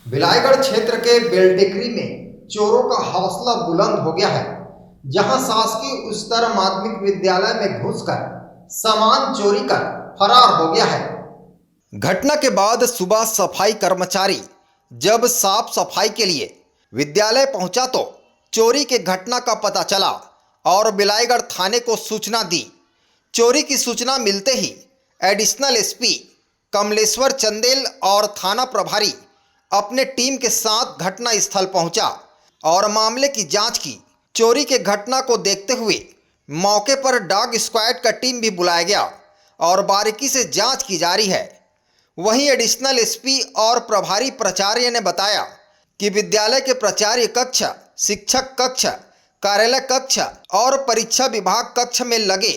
बिलाईगढ़ क्षेत्र के बेलटिकरी में चोरों का हौसला बुलंद हो गया है, जहां शासकीय उच्चतर माध्यमिक विद्यालय में घुसकर सामान चोरी कर फरार हो गया है। घटना के बाद सुबह सफाई कर्मचारी जब साफ सफाई के लिए विद्यालय पहुंचा तो चोरी के घटना का पता चला और बिलाईगढ़ थाने को सूचना दी। चोरी की सूचना मिलते ही एडिशनल एसपी कमलेश्वर चंदेल और थाना प्रभारी अपने टीम के साथ घटना स्थल पहुंचा और मामले की जांच की। चोरी के घटना को देखते हुए मौके पर डॉग स्क्वाड का टीम भी बुलाया गया और बारीकी से जांच की जा रही है। वहीं एडिशनल एसपी और प्रभारी प्राचार्य ने बताया कि विद्यालय के प्राचार्य कक्ष, शिक्षक कक्ष, कार्यालय कक्ष और परीक्षा विभाग कक्ष में लगे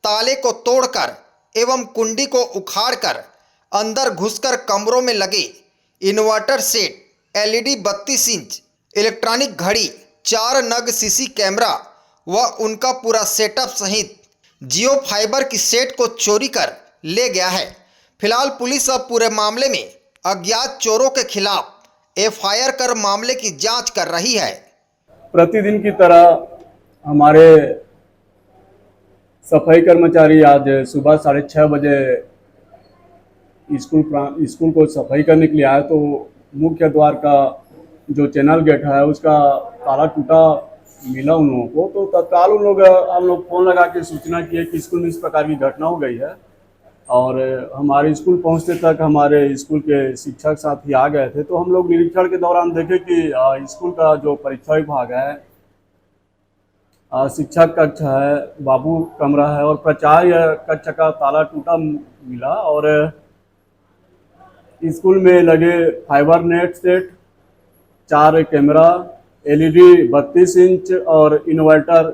ताले को तोड़कर एवं कुंडी को उखाड़कर अंदर घुसकर कमरों में लगे inverter set, LED 32 inch electronic घड़ी, 4 नग सीसी कैमरा व उनका पूरा सेटअप सहित जियो फाइबर की सेट को चोरी कर ले गया है। फिलहाल पुलिस अब पूरे मामले में अज्ञात चोरों के खिलाफ एफआईआर कर मामले की जांच कर रही है। प्रतिदिन की तरह हमारे सफाई कर्मचारी आज सुबह 6:30 बजे स्कूल को सफाई करने के लिए आए तो मुख्य द्वार का जो चैनल गेट है उसका ताला टूटा मिला उन लोगों को। तो तत्काल हम लोग फ़ोन लगा के सूचना किए कि स्कूल में इस प्रकार की घटना हो गई है और हमारे स्कूल पहुंचते तक हमारे स्कूल के शिक्षक साथी आ गए थे। तो हम लोग निरीक्षण के दौरान देखे कि स्कूल का जो परीक्षा विभाग है, शिक्षक कक्ष है, बाबू कमरा है और प्राचार्य कक्ष का ताला टूटा मिला और स्कूल में लगे fibre net set, 4 camera, LED 32 inch और इन्वर्टर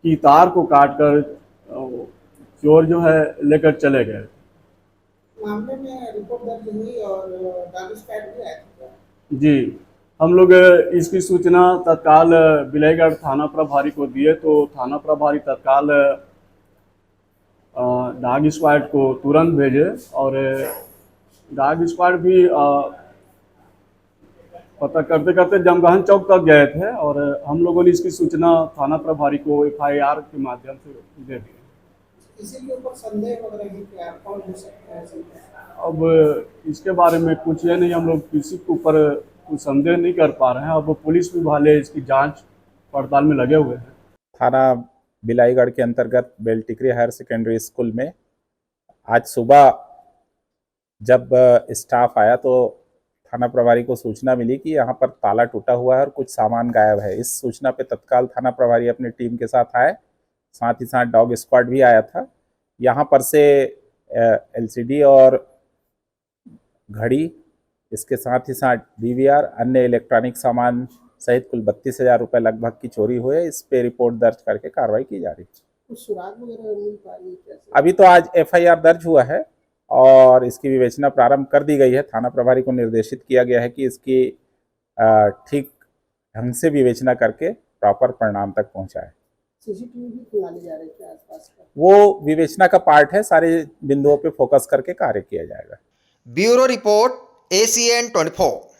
की तार को काटकर चोर जो है लेकर चले गए। मामले में रिपोर्ट दर्ज हुई और डॉग स्क्वाड भी आया था। जी, हम लोग इसकी सूचना तत्काल बिलाईगढ़ थाना प्रभारी को दिए तो थाना प्रभारी तत्काल डॉग स्क्वाड को तुरंत भेजे और डॉग स्क्वाड भी पता करते करते जमगहन चौक तक गए थे और हम लोगों ने इसकी सूचना थाना प्रभारी को एफआईआर के माध्यम से दे दी। इसी के ऊपर संदेह वगैरह है कि कौन हो सकता है? अब इसके बारे में कुछ ये नहीं, हम लोग किसी के ऊपर कुछ संदेह नहीं कर पा रहे हैं। अब पुलिस भी वाले इसकी जांच पड़ताल में लगे हुए हैं। थाना बिलाईगढ़ के अंतर्गत बेलटिकरी हायर सेकेंडरी स्कूल में आज सुबह जब स्टाफ आया तो थाना प्रभारी को सूचना मिली कि यहाँ पर ताला टूटा हुआ है और कुछ सामान गायब है। इस सूचना पे तत्काल थाना प्रभारी अपनी टीम के साथ आए, साथ ही साथ डॉग स्क्वाड भी आया था। यहाँ पर से एलसीडी और घड़ी, इसके साथ ही साथ डीवीआर, अन्य इलेक्ट्रॉनिक सामान सहित कुल 32,000 रुपये लगभग की चोरी हुई। इस पे रिपोर्ट दर्ज करके कार्रवाई की जा रही है। कुछ सुराग वगैरह मिल पा रही है? अभी तो आज एफआईआर दर्ज हुआ है और इसकी विवेचना प्रारंभ कर दी गई है। थाना प्रभारी को निर्देशित किया गया है कि इसकी ठीक ढंग से विवेचना करके प्रॉपर परिणाम तक पहुंचाए। सीसीटीवी भी खुलाने जा रहे थे आसपास का? वो विवेचना का पार्ट है, सारे बिंदुओं पे फोकस करके कार्य किया जाएगा। Bureau report ACN 24।